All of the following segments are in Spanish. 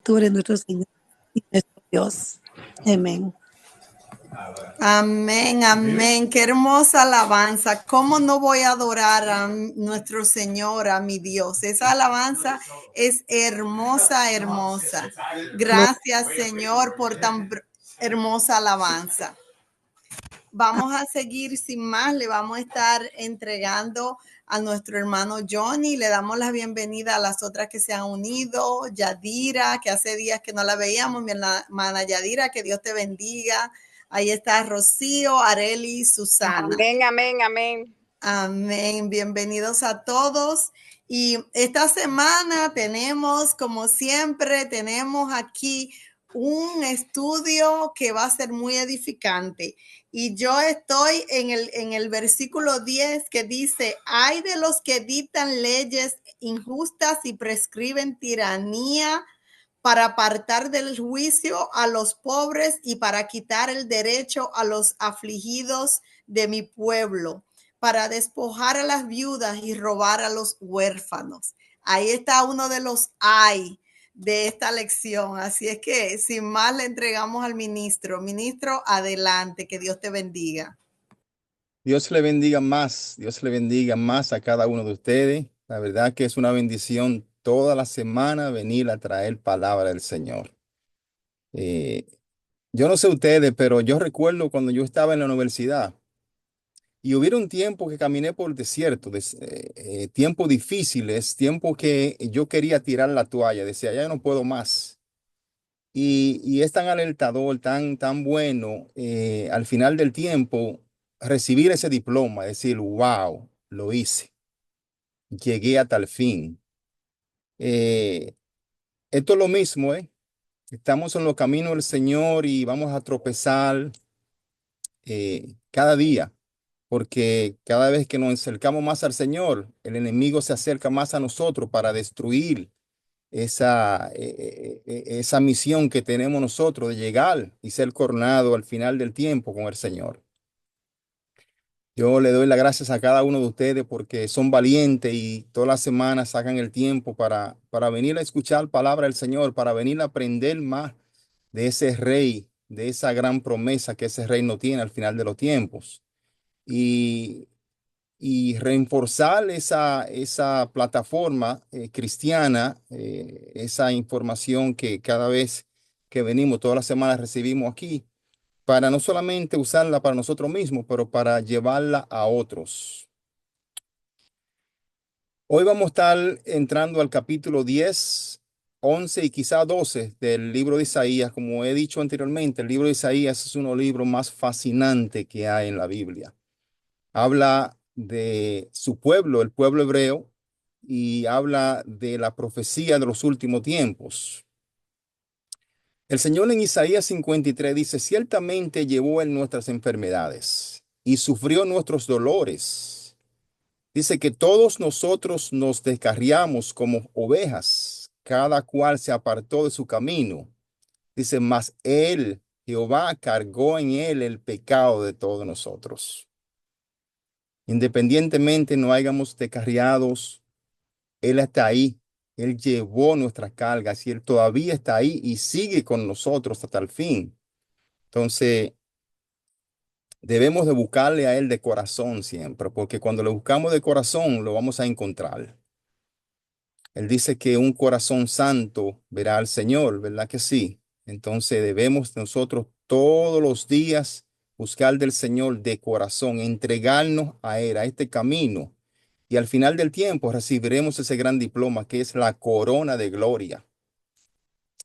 Tú eres nuestro Señor y nuestro Dios. Amén. Amén, amén. Qué hermosa alabanza. ¿Cómo no voy a adorar a nuestro Señor, a mi Dios? Esa alabanza es hermosa, hermosa. Gracias, Señor, por tan hermosa alabanza. Vamos a seguir sin más. Le vamos a estar entregando a nuestro hermano Johnny. Le damos la bienvenida a las otras que se han unido. Yadira, que hace días que no la veíamos. Mi hermana Yadira, que Dios te bendiga. Ahí está Rocío, Areli, Susana. Amén, amén, amén. Amén. Bienvenidos a todos. Y esta semana tenemos, como siempre, tenemos aquí un estudio que va a ser muy edificante. Y yo estoy en el versículo 10 que dice, hay de los que dictan leyes injustas y prescriben tiranía para apartar del juicio a los pobres y para quitar el derecho a los afligidos de mi pueblo, para despojar a las viudas y robar a los huérfanos. Ahí está uno de los ay de esta lección. Así es que sin más le entregamos al ministro. Ministro, adelante, que Dios te bendiga. Dios le bendiga más, Dios le bendiga más a cada uno de ustedes. La verdad que es una bendición toda la semana venir a traer palabra del Señor. Yo no sé ustedes, pero yo recuerdo cuando yo estaba en la universidad y hubiera un tiempo que caminé por el desierto, tiempos difíciles, tiempos que yo quería tirar la toalla, decía, ya no puedo más. Y es tan alertador, tan bueno, al final del tiempo, recibir ese diploma, decir, wow, lo hice, llegué hasta el fin. Esto es lo mismo, ¿eh? Estamos en los caminos del Señor y vamos a tropezar cada día, porque cada vez que nos acercamos más al Señor, el enemigo se acerca más a nosotros para destruir esa misión que tenemos nosotros de llegar y ser coronado al final del tiempo con el Señor. Yo le doy las gracias a cada uno de ustedes porque son valientes y todas las semanas sacan el tiempo para venir a escuchar palabra del Señor, para venir a aprender más de ese rey, de esa gran promesa que ese rey no tiene al final de los tiempos. Y reforzar esa plataforma cristiana, esa información que cada vez que venimos, todas las semanas recibimos aquí, para no solamente usarla para nosotros mismos, pero para llevarla a otros. Hoy vamos a estar entrando al capítulo 10, 11 y quizá 12 del libro de Isaías. Como he dicho anteriormente, el libro de Isaías es uno de los libros más fascinantes que hay en la Biblia. Habla de su pueblo, el pueblo hebreo, y habla de la profecía de los últimos tiempos. El Señor en Isaías 53 dice, ciertamente llevó Él nuestras enfermedades y sufrió nuestros dolores. Dice que todos nosotros nos descarriamos como ovejas, cada cual se apartó de su camino. Dice, mas Él, Jehová, cargó en Él el pecado de todos nosotros. Independientemente no hayamos descarriados, Él está ahí. Él llevó nuestras cargas y Él todavía está ahí y sigue con nosotros hasta el fin. Entonces, debemos de buscarle a Él de corazón siempre, porque cuando lo buscamos de corazón, lo vamos a encontrar. Él dice que un corazón santo verá al Señor, ¿verdad que sí? Entonces, debemos nosotros todos los días buscar del Señor de corazón, entregarnos a Él, a este camino. Y al final del tiempo recibiremos ese gran diploma que es la corona de gloria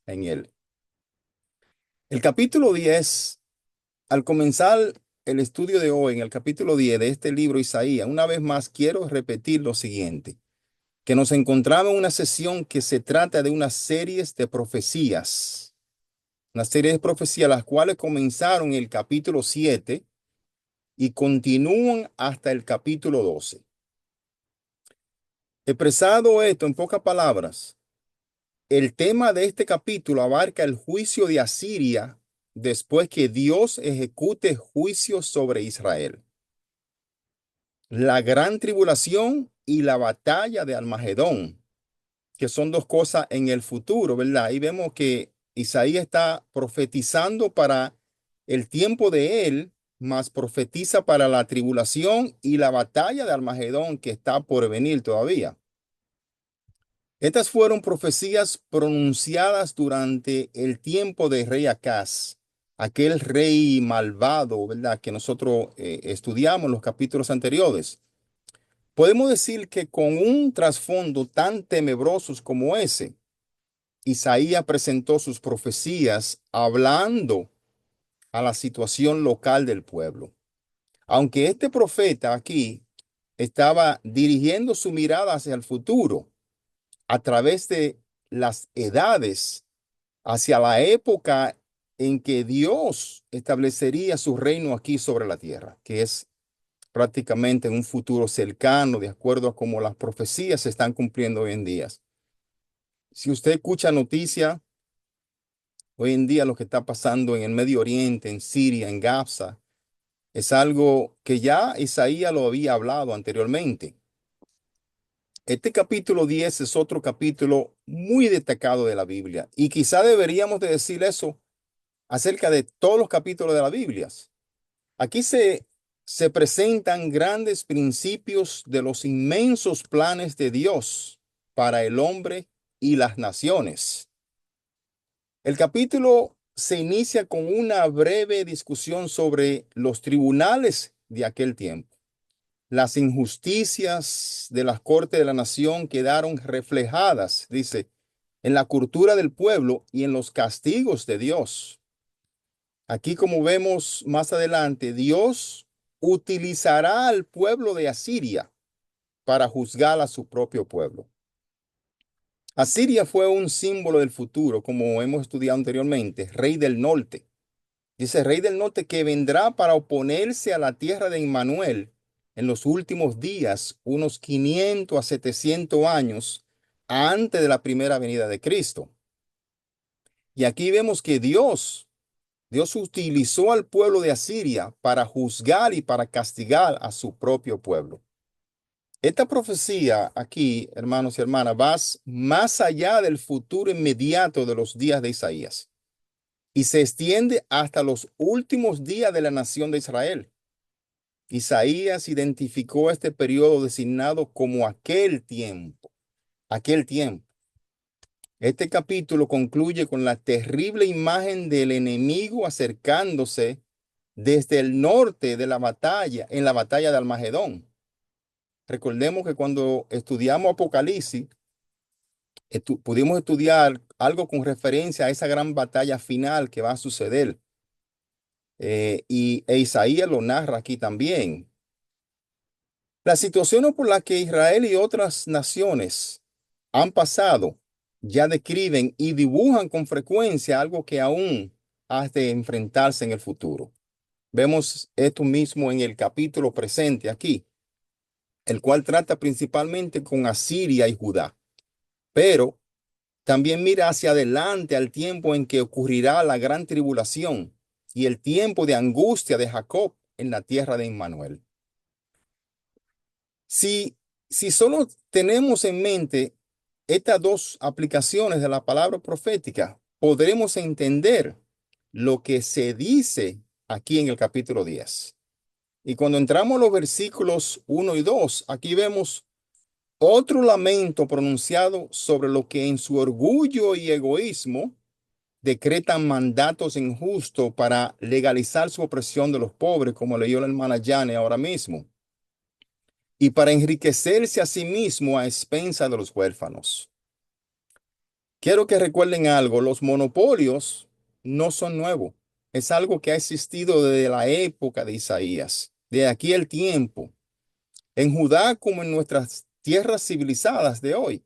en Él. El capítulo 10, al comenzar el estudio de hoy, en el capítulo 10 de este libro Isaías, una vez más quiero repetir lo siguiente, que nos encontramos en una sesión que se trata de una serie de profecías, las cuales comenzaron en el capítulo 7 y continúan hasta el capítulo 12. Expresado esto en pocas palabras, el tema de este capítulo abarca el juicio de Asiria después que Dios ejecute juicio sobre Israel, la gran tribulación y la batalla de Armagedón, que son dos cosas en el futuro, ¿verdad? Y vemos que Isaías está profetizando para el tiempo de él, más profetiza para la tribulación y la batalla de Armagedón que está por venir todavía. Estas fueron profecías pronunciadas durante el tiempo de rey Acaz, aquel rey malvado, ¿verdad? Que nosotros estudiamos en los capítulos anteriores. Podemos decir que con un trasfondo tan tenebroso como ese, Isaías presentó sus profecías hablando a la situación local del pueblo. Aunque este profeta aquí estaba dirigiendo su mirada hacia el futuro a través de las edades, hacia la época en que Dios establecería su reino aquí sobre la tierra, que es prácticamente en un futuro cercano, de acuerdo a cómo las profecías se están cumpliendo hoy en día. Si usted escucha noticias hoy en día, lo que está pasando en el Medio Oriente, en Siria, en Gaza, es algo que ya Isaías lo había hablado anteriormente. Este capítulo 10 es otro capítulo muy destacado de la Biblia y quizá deberíamos de decir eso acerca de todos los capítulos de la Biblia. Aquí se presentan grandes principios de los inmensos planes de Dios para el hombre y las naciones. El capítulo se inicia con una breve discusión sobre los tribunales de aquel tiempo. Las injusticias de las cortes de la nación quedaron reflejadas, dice, en la cultura del pueblo y en los castigos de Dios. Aquí, como vemos más adelante, Dios utilizará al pueblo de Asiria para juzgar a su propio pueblo. Asiria fue un símbolo del futuro, como hemos estudiado anteriormente, rey del norte. Dice rey del norte que vendrá para oponerse a la tierra de Emmanuel en los últimos días, unos 500 a 700 años antes de la primera venida de Cristo. Y aquí vemos que Dios utilizó al pueblo de Asiria para juzgar y para castigar a su propio pueblo. Esta profecía aquí, hermanos y hermanas, va más allá del futuro inmediato de los días de Isaías y se extiende hasta los últimos días de la nación de Israel. Isaías identificó este periodo designado como aquel tiempo, aquel tiempo. Este capítulo concluye con la terrible imagen del enemigo acercándose desde el norte de la batalla, en la batalla de Armagedón. Recordemos que cuando estudiamos Apocalipsis, pudimos estudiar algo con referencia a esa gran batalla final que va a suceder. Isaías lo narra aquí también. Las situaciones por las que Israel y otras naciones han pasado ya describen y dibujan con frecuencia algo que aún ha de enfrentarse en el futuro. Vemos esto mismo en el capítulo presente aquí, el cual trata principalmente con Asiria y Judá, pero también mira hacia adelante al tiempo en que ocurrirá la gran tribulación y el tiempo de angustia de Jacob en la tierra de Emmanuel. Si solo tenemos en mente estas dos aplicaciones de la palabra profética, podremos entender lo que se dice aquí en el capítulo 10. Y cuando entramos a los versículos 1 y 2, aquí vemos otro lamento pronunciado sobre lo que en su orgullo y egoísmo decretan mandatos injustos para legalizar su opresión de los pobres, como leyó la hermana Jane ahora mismo, y para enriquecerse a sí mismo a expensa de los huérfanos. Quiero que recuerden algo, los monopolios no son nuevos. Es algo que ha existido desde la época de Isaías, de aquí el tiempo. En Judá, como en nuestras tierras civilizadas de hoy,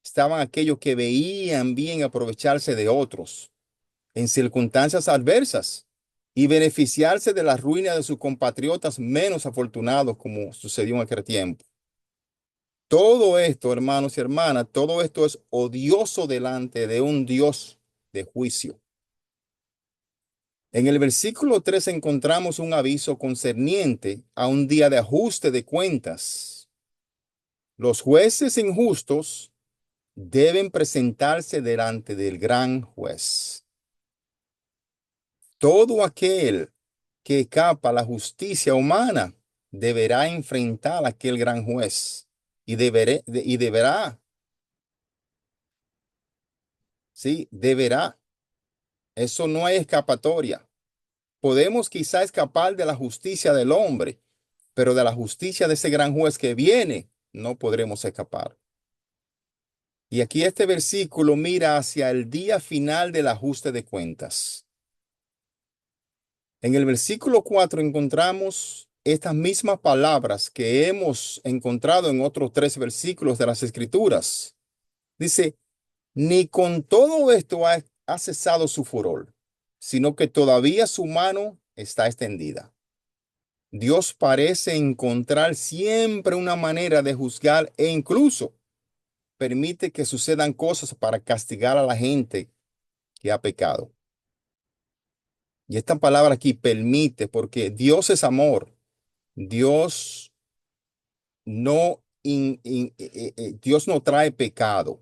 estaban aquellos que veían bien aprovecharse de otros en circunstancias adversas y beneficiarse de la ruina de sus compatriotas menos afortunados, como sucedió en aquel tiempo. Todo esto, hermanos y hermanas, todo esto es odioso delante de un Dios de juicio. En el versículo 3 encontramos un aviso concerniente a un día de ajuste de cuentas. Los jueces injustos deben presentarse delante del gran juez. Todo aquel que escapa a la justicia humana deberá enfrentar a aquel gran juez y deberá, sí, deberá. Eso no hay escapatoria. Podemos quizá escapar de la justicia del hombre, pero de la justicia de ese gran juez que viene, no podremos escapar. Y aquí este versículo mira hacia el día final del ajuste de cuentas. En el versículo 4 encontramos estas mismas palabras que hemos encontrado en otros 3 versículos de las Escrituras. Dice, ni con todo esto ha cesado su furor, sino que todavía su mano está extendida. Dios parece encontrar siempre una manera de juzgar e incluso permite que sucedan cosas para castigar a la gente que ha pecado. Y esta palabra aquí permite, porque Dios es amor. Dios Dios no trae pecado.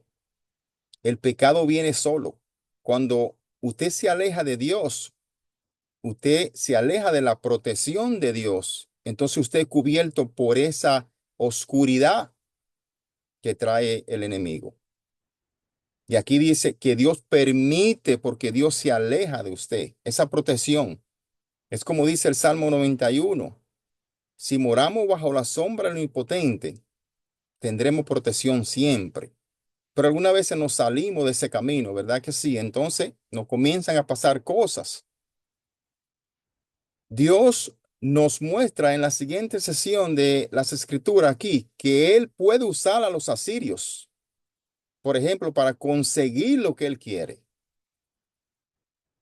El pecado viene solo. Cuando usted se aleja de Dios, usted se aleja de la protección de Dios. Entonces usted es cubierto por esa oscuridad que trae el enemigo. Y aquí dice que Dios permite porque Dios se aleja de usted. Esa protección. Es como dice el Salmo 91. Si moramos bajo la sombra del Omnipotente, tendremos protección siempre. Pero algunas veces nos salimos de ese camino, ¿verdad que sí? Entonces nos comienzan a pasar cosas. Dios nos muestra en la siguiente sesión de las Escrituras aquí que Él puede usar a los asirios, por ejemplo, para conseguir lo que Él quiere.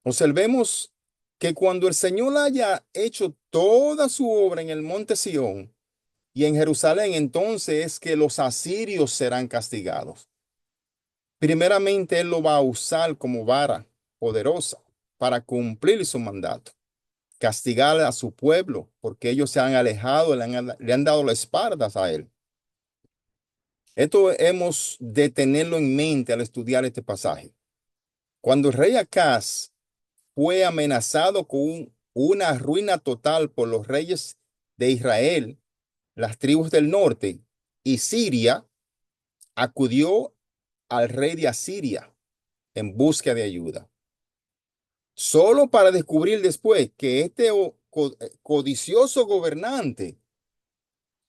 Observemos que cuando el Señor haya hecho toda su obra en el monte Sión y en Jerusalén, entonces es que los asirios serán castigados. Primeramente, Él lo va a usar como vara poderosa para cumplir su mandato, castigar a su pueblo porque ellos se han alejado, le han dado las espaldas a Él. Esto hemos de tenerlo en mente al estudiar este pasaje. Cuando el rey Acaz fue amenazado con una ruina total por los reyes de Israel, las tribus del norte y Siria, acudió al rey de Asiria en busca de ayuda. Solo para descubrir después que este codicioso gobernante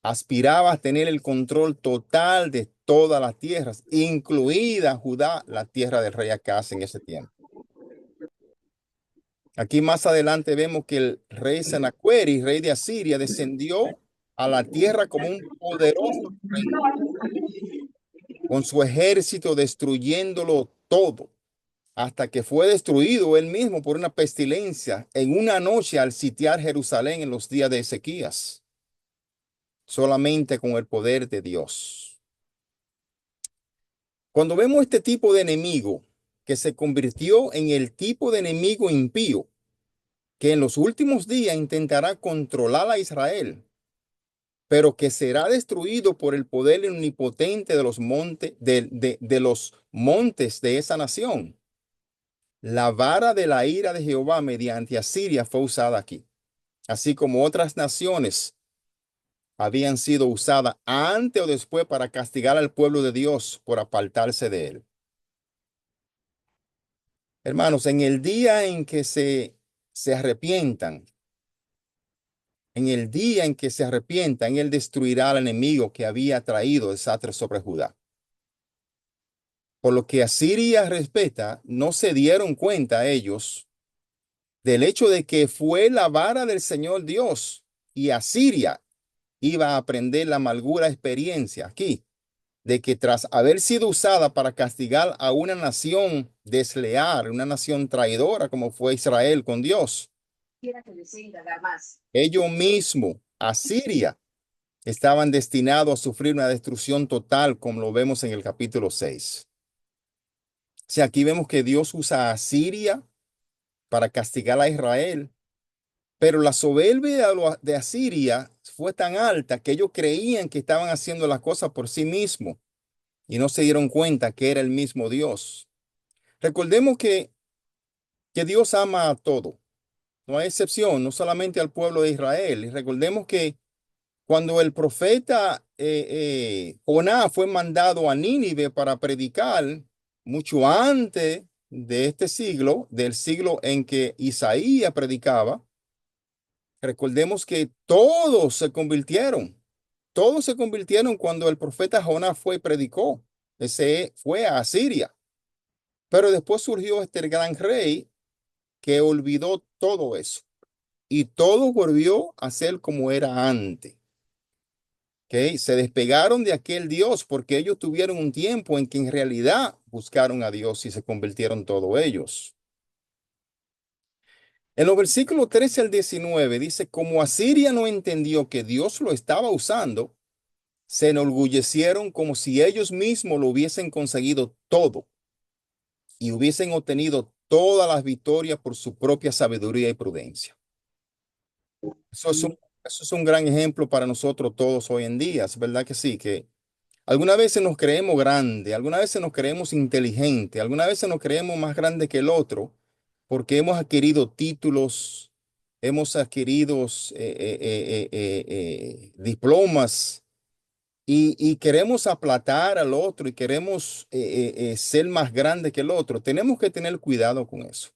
aspiraba a tener el control total de todas las tierras, incluida Judá, la tierra del rey Acaz en ese tiempo. Aquí más adelante vemos que el rey Senaqueri, rey de Asiria, descendió a la tierra como un poderoso rey, con su ejército destruyéndolo todo, hasta que fue destruido él mismo por una pestilencia en una noche al sitiar Jerusalén en los días de Ezequías, solamente con el poder de Dios. Cuando vemos este tipo de enemigo que se convirtió en el tipo de enemigo impío, que en los últimos días intentará controlar a Israel, pero que será destruido por el poder omnipotente de los montes de los montes de esa nación. La vara de la ira de Jehová mediante Asiria fue usada aquí, así como otras naciones habían sido usadas antes o después para castigar al pueblo de Dios por apartarse de él. Hermanos, en el día en que se arrepientan, en el día en que se arrepientan, Él destruirá al enemigo que había traído desastre sobre Judá. Por lo que Asiria respeta, no se dieron cuenta ellos del hecho de que fue la vara del Señor Dios y Asiria iba a aprender la amargura experiencia aquí, de que tras haber sido usada para castigar a una nación desleal, una nación traidora como fue Israel con Dios, ellos mismos, Asiria, estaban destinados a sufrir una destrucción total, como lo vemos en el capítulo 6. O sea, aquí vemos que Dios usa a Asiria para castigar a Israel, pero la soberbia de Asiria fue tan alta que ellos creían que estaban haciendo las cosas por sí mismos y no se dieron cuenta que era el mismo Dios. Recordemos que Dios ama a todo, no hay excepción, no solamente al pueblo de Israel. Y recordemos que cuando el profeta Jonás fue mandado a Nínive para predicar, mucho antes de este siglo, del siglo en que Isaías predicaba, recordemos que todos se convirtieron cuando el profeta Jonás fue y predicó. Ese fue a Asiria. Pero después surgió este gran rey que olvidó todo eso y todo volvió a ser como era antes. ¿Ok? Se despegaron de aquel Dios porque ellos tuvieron un tiempo en que en realidad buscaron a Dios y se convirtieron todos ellos. En los versículos 13 al 19 dice, como Asiria no entendió que Dios lo estaba usando, se enorgullecieron como si ellos mismos lo hubiesen conseguido todo y hubiesen obtenido todas las victorias por su propia sabiduría y prudencia. Eso es un gran ejemplo para nosotros todos hoy en día, es verdad que sí, que algunas veces nos creemos grandes, algunas veces nos creemos inteligentes, algunas veces nos creemos más grandes que el otro, porque hemos adquirido títulos, hemos adquirido diplomas y queremos aplatar al otro y queremos ser más grande que el otro. Tenemos que tener cuidado con eso.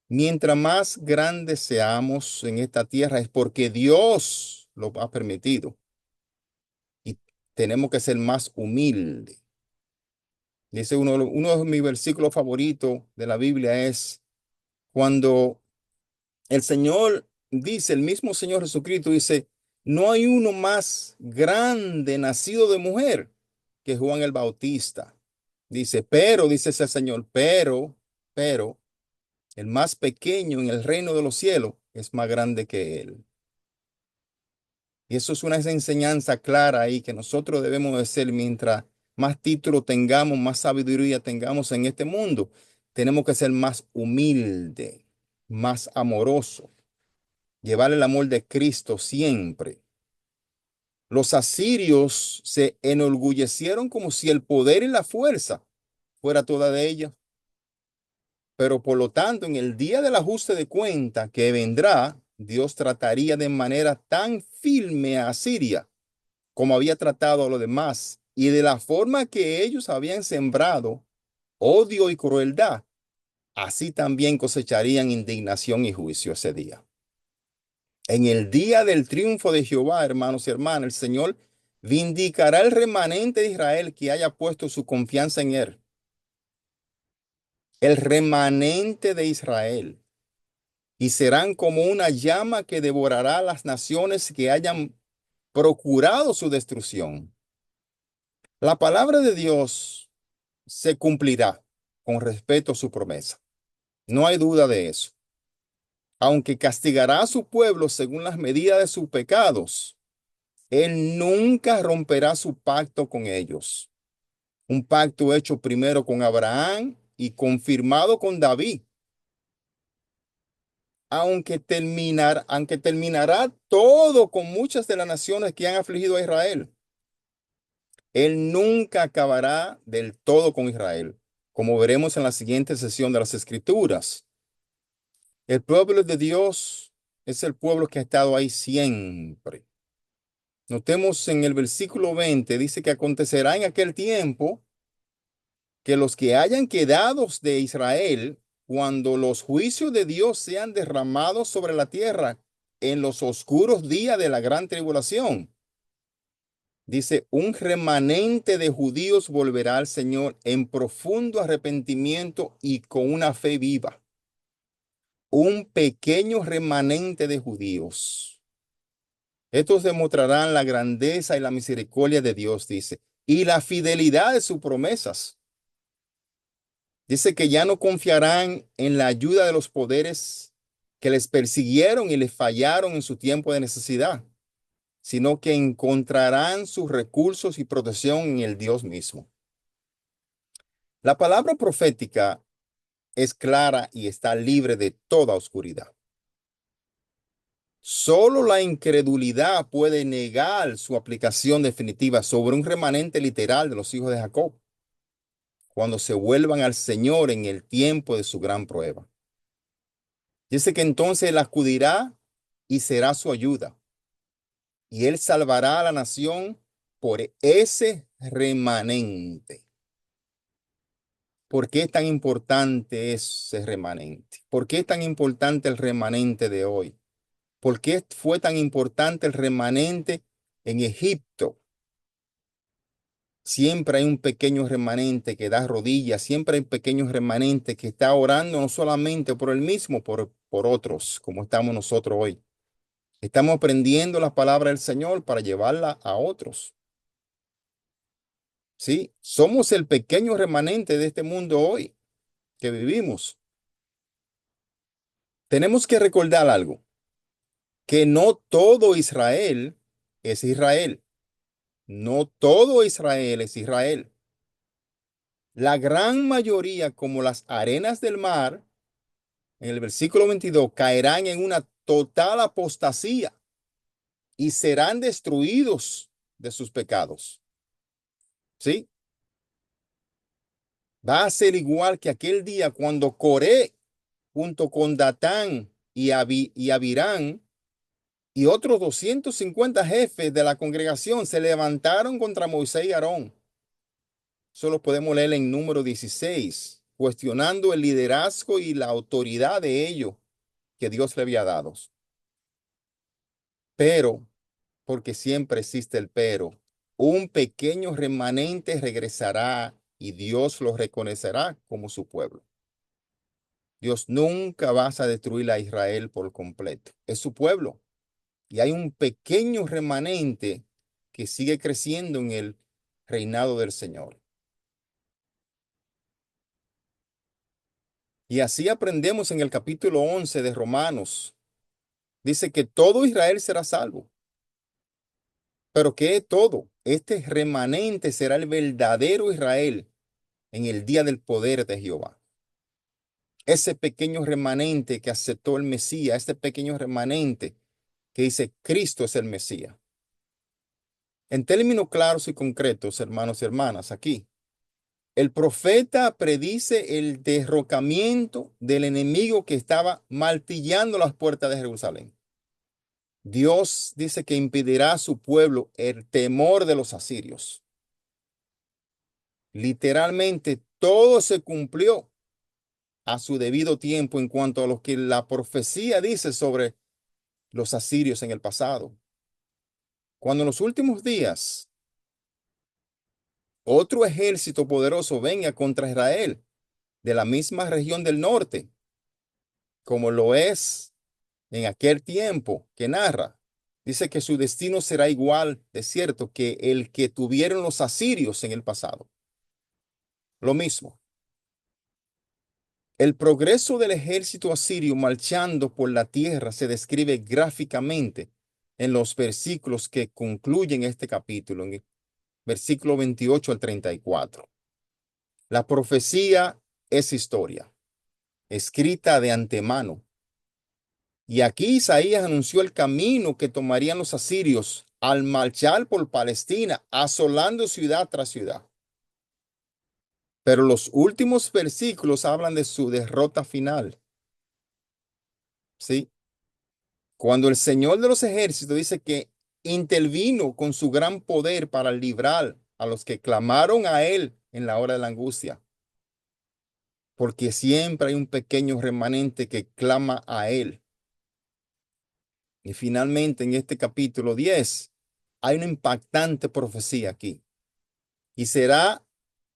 Mientras más grandes seamos en esta tierra es porque Dios lo ha permitido y tenemos que ser más humildes. Dice uno de mis versículos favoritos de la Biblia es cuando el Señor dice, el mismo Señor Jesucristo dice, no hay uno más grande nacido de mujer que Juan el Bautista. Dice, pero, dice ese Señor, pero, el más pequeño en el reino de los cielos es más grande que él. Y eso es una enseñanza clara ahí que nosotros debemos de ser mientras más títulos tengamos, más sabiduría tengamos en este mundo. Tenemos que ser más humilde, más amoroso, llevar el amor de Cristo siempre. Los asirios se enorgullecieron como si el poder y la fuerza fuera toda de ellos. Pero por lo tanto, en el día del ajuste de cuenta que vendrá, Dios trataría de manera tan firme a Asiria como había tratado a los demás, y de la forma que ellos habían sembrado odio y crueldad, así también cosecharían indignación y juicio ese día. En el día del triunfo de Jehová, hermanos y hermanas, el Señor vindicará el remanente de Israel que haya puesto su confianza en él. El remanente de Israel. Y serán como una llama que devorará a las naciones que hayan procurado su destrucción. La palabra de Dios se cumplirá con respecto a su promesa. No hay duda de eso. Aunque castigará a su pueblo según las medidas de sus pecados, él nunca romperá su pacto con ellos. Un pacto hecho primero con Abraham y confirmado con David. Aunque terminará todo con muchas de las naciones que han afligido a Israel. Él nunca acabará del todo con Israel, como veremos en la siguiente sesión de las Escrituras. El pueblo de Dios es el pueblo que ha estado ahí siempre. Notemos en el versículo 20, dice que acontecerá en aquel tiempo que los que hayan quedado de Israel, cuando los juicios de Dios sean derramados sobre la tierra en los oscuros días de la gran tribulación, dice, un remanente de judíos volverá al Señor en profundo arrepentimiento y con una fe viva. Un pequeño remanente de judíos. Estos demostrarán la grandeza y la misericordia de Dios, dice, y la fidelidad de sus promesas. Dice que ya no confiarán en la ayuda de los poderes que les persiguieron y les fallaron en su tiempo de necesidad, sino que encontrarán sus recursos y protección en el Dios mismo. La palabra profética es clara y está libre de toda oscuridad. Solo la incredulidad puede negar su aplicación definitiva sobre un remanente literal de los hijos de Jacob cuando se vuelvan al Señor en el tiempo de su gran prueba. Dice que entonces Él acudirá y será su ayuda, y Él salvará a la nación por ese remanente. ¿Por qué es tan importante ese remanente? ¿Por qué es tan importante el remanente de hoy? ¿Por qué fue tan importante el remanente en Egipto? Siempre hay un pequeño remanente que da rodillas, siempre hay un pequeño remanente que está orando no solamente por él mismo, por otros, como estamos nosotros hoy. Estamos aprendiendo la palabra del Señor para llevarla a otros. Sí, somos el pequeño remanente de este mundo hoy que vivimos. Tenemos que recordar algo, que no todo Israel es Israel. No todo Israel es Israel. La gran mayoría, como las arenas del mar, en el versículo 22, caerán en una total apostasía y serán destruidos de sus pecados. ¿Sí? Va a ser igual que aquel día cuando Coré, junto con Datán y Abirán y otros 250 jefes de la congregación, se levantaron contra Moisés y Aarón. Solo podemos leer en número 16, cuestionando el liderazgo y la autoridad de ellos que Dios le había dado. Pero, porque siempre existe el pero, un pequeño remanente regresará y Dios lo reconocerá como su pueblo. Dios nunca va a destruir a Israel por completo. Es su pueblo. Y hay un pequeño remanente que sigue creciendo en el reinado del Señor. Y así aprendemos en el capítulo 11 de Romanos. Dice que todo Israel será salvo. Pero ¿qué todo? Este remanente será el verdadero Israel en el día del poder de Jehová. Ese pequeño remanente que aceptó el Mesías, este pequeño remanente que dice Cristo es el Mesías. En términos claros y concretos, hermanos y hermanas, aquí, el profeta predice el derrocamiento del enemigo que estaba martillando las puertas de Jerusalén. Dios dice que impedirá a su pueblo el temor de los asirios. Literalmente todo se cumplió a su debido tiempo en cuanto a lo que la profecía dice sobre los asirios en el pasado. Cuando en los últimos días otro ejército poderoso venga contra Israel de la misma región del norte, como lo es en aquel tiempo que narra, dice que su destino será igual, de cierto, que el que tuvieron los asirios en el pasado. Lo mismo. El progreso del ejército asirio marchando por la tierra se describe gráficamente en los versículos que concluyen este capítulo, en el versículo 28 al 34. La profecía es historia, escrita de antemano. Y aquí Isaías anunció el camino que tomarían los asirios al marchar por Palestina, asolando ciudad tras ciudad. Pero los últimos versículos hablan de su derrota final. ¿Sí? Cuando el Señor de los ejércitos dice que intervino con su gran poder para librar a los que clamaron a Él en la hora de la angustia. Porque siempre hay un pequeño remanente que clama a Él. Y finalmente en este capítulo 10 hay una impactante profecía aquí. Y será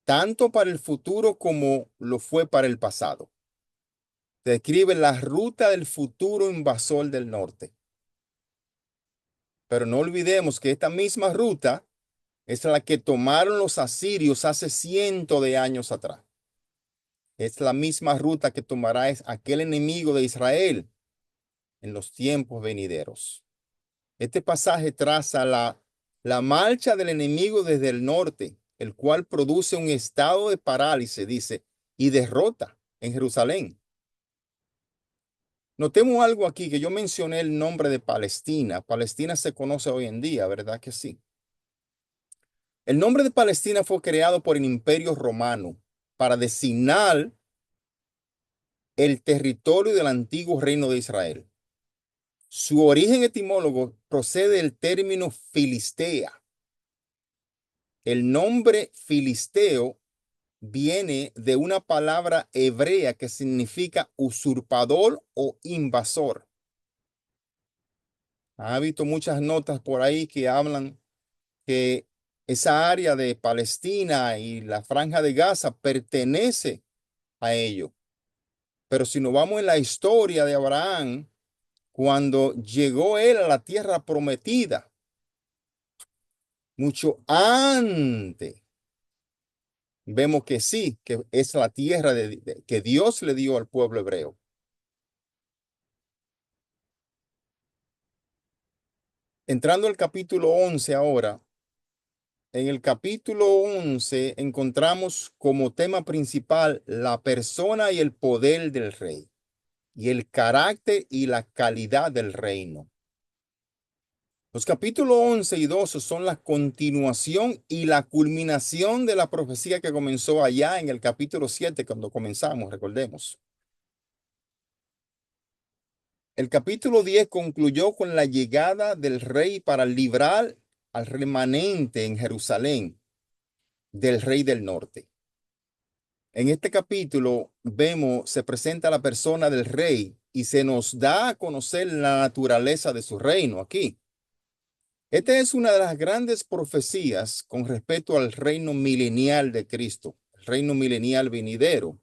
tanto para el futuro como lo fue para el pasado. Describe la ruta del futuro invasor del norte. Pero no olvidemos que esta misma ruta es la que tomaron los asirios hace cientos de años atrás. Es la misma ruta que tomará aquel enemigo de Israel en los tiempos venideros. Este pasaje traza la marcha del enemigo desde el norte, el cual produce un estado de parálisis, dice, y derrota en Jerusalén. Notemos algo aquí, que yo mencioné el nombre de Palestina. Palestina se conoce hoy en día, ¿verdad que sí? El nombre de Palestina fue creado por el Imperio Romano para designar el territorio del antiguo reino de Israel. Su origen etimólogo procede del término filistea. El nombre filisteo viene de una palabra hebrea que significa usurpador o invasor. Ha visto muchas notas por ahí que hablan que esa área de Palestina y la Franja de Gaza pertenece a ello. Pero si nos vamos en la historia de Abraham, cuando llegó él a la tierra prometida, mucho antes, vemos que sí, que es la tierra que Dios le dio al pueblo hebreo. Entrando al capítulo 11 ahora, en el capítulo 11 encontramos como tema principal la persona y el poder del rey y el carácter y la calidad del reino. Los capítulos 11 y 12 son la continuación y la culminación de la profecía que comenzó allá en el capítulo 7 cuando comenzamos, recordemos. El capítulo 10 concluyó con la llegada del rey para librar al remanente en Jerusalén del rey del norte. En este capítulo vemos, se presenta la persona del rey y se nos da a conocer la naturaleza de su reino aquí. Esta es una de las grandes profecías con respecto al reino milenial de Cristo, el reino milenial venidero.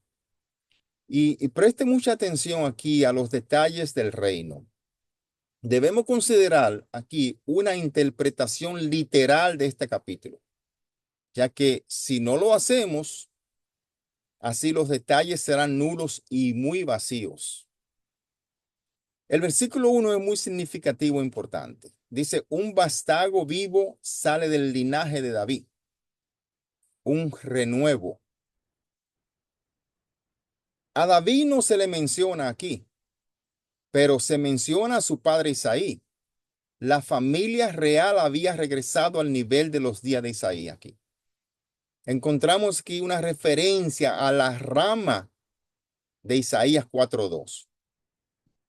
Y preste mucha atención aquí a los detalles del reino. Debemos considerar aquí una interpretación literal de este capítulo, ya que si no lo hacemos, así los detalles serán nulos y muy vacíos. El versículo 1 es muy significativo e importante. Dice, un vástago vivo sale del linaje de David, un renuevo. A David no se le menciona aquí, pero se menciona a su padre Isaí. La familia real había regresado al nivel de los días de Isaí aquí. Encontramos aquí una referencia a la rama de Isaías 4:2.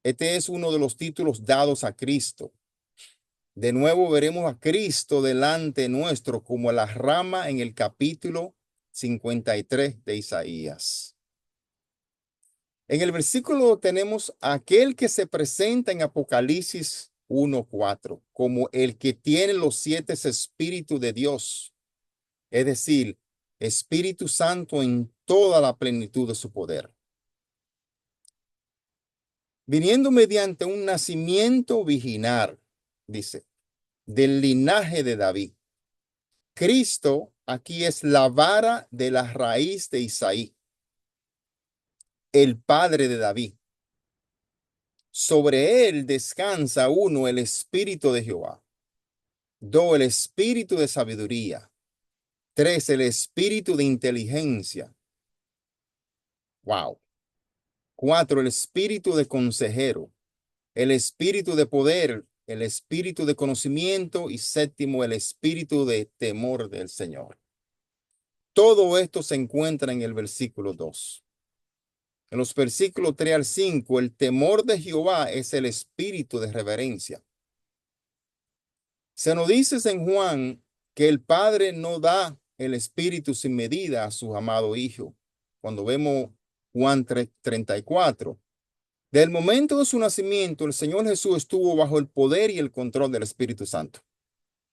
Este es uno de los títulos dados a Cristo. De nuevo veremos a Cristo delante nuestro como la rama en el capítulo 53 de Isaías. En el versículo tenemos a aquel que se presenta en Apocalipsis 1:4 como el que tiene los 7 espíritus de Dios, es decir, Espíritu Santo en toda la plenitud de su poder. Viniendo mediante un nacimiento virginal, dice, del linaje de David. Cristo aquí es la vara de la raíz de Isaí, el padre de David. Sobre él descansa uno, el espíritu de Jehová. 2, el espíritu de sabiduría. 3, el espíritu de inteligencia. Wow. 4, el espíritu de consejero. El espíritu de poder, el espíritu de conocimiento y 7, el espíritu de temor del Señor. Todo esto se encuentra en el versículo 2. En los versículos 3 al 5, el temor de Jehová es el espíritu de reverencia. Se nos dice en Juan que el Padre no da el espíritu sin medida a su amado Hijo. Cuando vemos Juan 3:34. Del momento de su nacimiento, el Señor Jesús estuvo bajo el poder y el control del Espíritu Santo.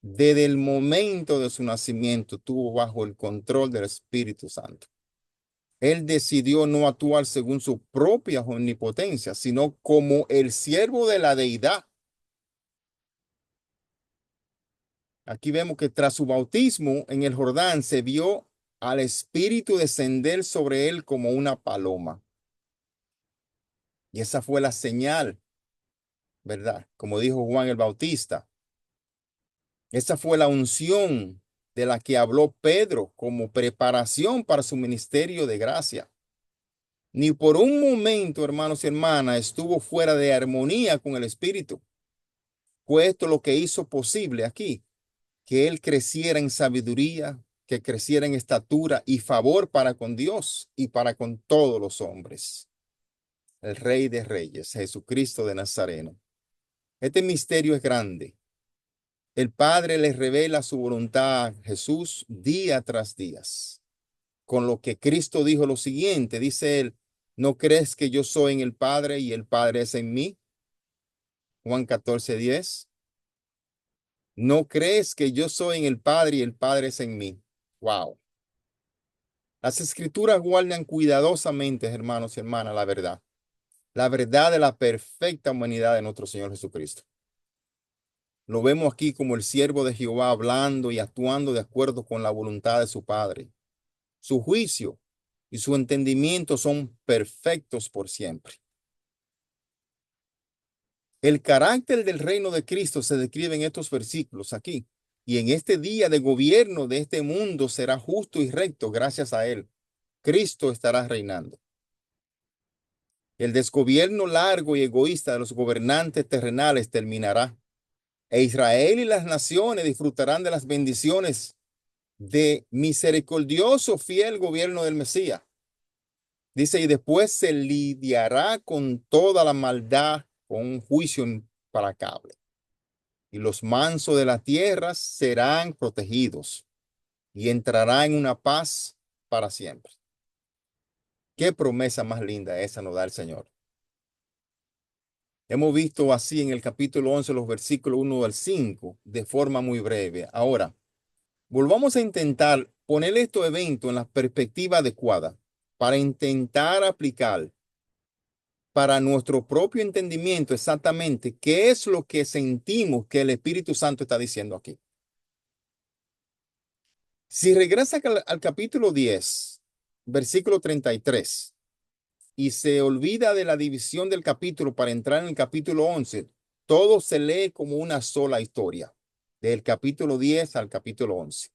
Desde el momento de su nacimiento, estuvo bajo el control del Espíritu Santo. Él decidió no actuar según su propia omnipotencia, sino como el siervo de la deidad. Aquí vemos que tras su bautismo en el Jordán se vio al Espíritu descender sobre él como una paloma. Y esa fue la señal, ¿verdad? Como dijo Juan el Bautista. Esa fue la unción de la que habló Pedro como preparación para su ministerio de gracia. Ni por un momento, hermanos y hermanas, estuvo fuera de armonía con el Espíritu. Fue esto lo que hizo posible aquí, que él creciera en sabiduría, que creciera en estatura y favor para con Dios y para con todos los hombres. El Rey de Reyes, Jesucristo de Nazareno. Este misterio es grande. El Padre les revela su voluntad a Jesús día tras día. Con lo que Cristo dijo lo siguiente, dice él, ¿no crees que yo soy en el Padre y el Padre es en mí? Juan 14:10. ¿No crees que yo soy en el Padre y el Padre es en mí? Wow. Las escrituras guardan cuidadosamente, hermanos y hermanas, la verdad de la perfecta humanidad de nuestro Señor Jesucristo. Lo vemos aquí como el siervo de Jehová hablando y actuando de acuerdo con la voluntad de su Padre. Su juicio y su entendimiento son perfectos por siempre. El carácter del reino de Cristo se describe en estos versículos aquí. Y en este día de gobierno de este mundo será justo y recto gracias a él. Cristo estará reinando. El desgobierno largo y egoísta de los gobernantes terrenales terminará. E Israel y las naciones disfrutarán de las bendiciones de misericordioso, fiel gobierno del Mesías. Dice, y después se lidiará con toda la maldad con un juicio implacable. Y los mansos de la tierra serán protegidos y entrarán en una paz para siempre. Qué promesa más linda esa nos da el Señor. Hemos visto así en el capítulo 11, los versículos 1 al 5, de forma muy breve. Ahora, volvamos a intentar poner estos eventos en la perspectiva adecuada para intentar aplicar para nuestro propio entendimiento exactamente qué es lo que sentimos que el Espíritu Santo está diciendo aquí. Si regresa al capítulo 10, versículo 33, y se olvida de la división del capítulo para entrar en el capítulo 11, todo se lee como una sola historia, del capítulo 10 al capítulo 11.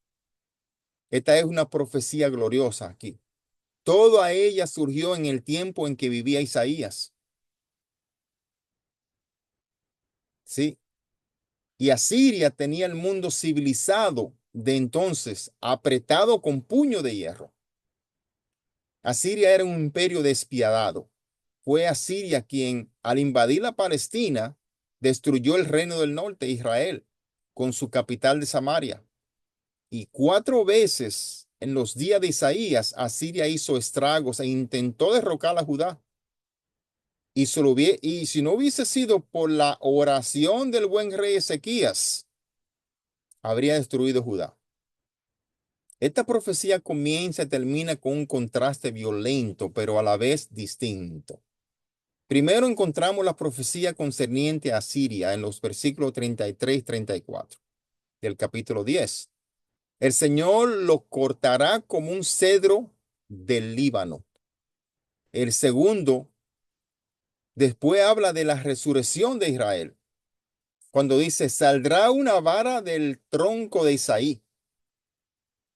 Esta es una profecía gloriosa aquí. Toda ella surgió en el tiempo en que vivía Isaías. Sí. Y Asiria tenía el mundo civilizado de entonces, apretado con puño de hierro. Asiria era un imperio despiadado. Fue Asiria quien, al invadir la Palestina, destruyó el reino del norte, Israel, con su capital de Samaria. Y 4 veces en los días de Isaías, Asiria hizo estragos e intentó derrocar a Judá. Y si no hubiese sido por la oración del buen rey Ezequías, habría destruido Judá. Esta profecía comienza y termina con un contraste violento, pero a la vez distinto. Primero encontramos la profecía concerniente a Siria en los versículos 33 y 34 del capítulo 10. El Señor lo cortará como un cedro del Líbano. El segundo, después habla de la resurrección de Israel, cuando dice, saldrá una vara del tronco de Isaí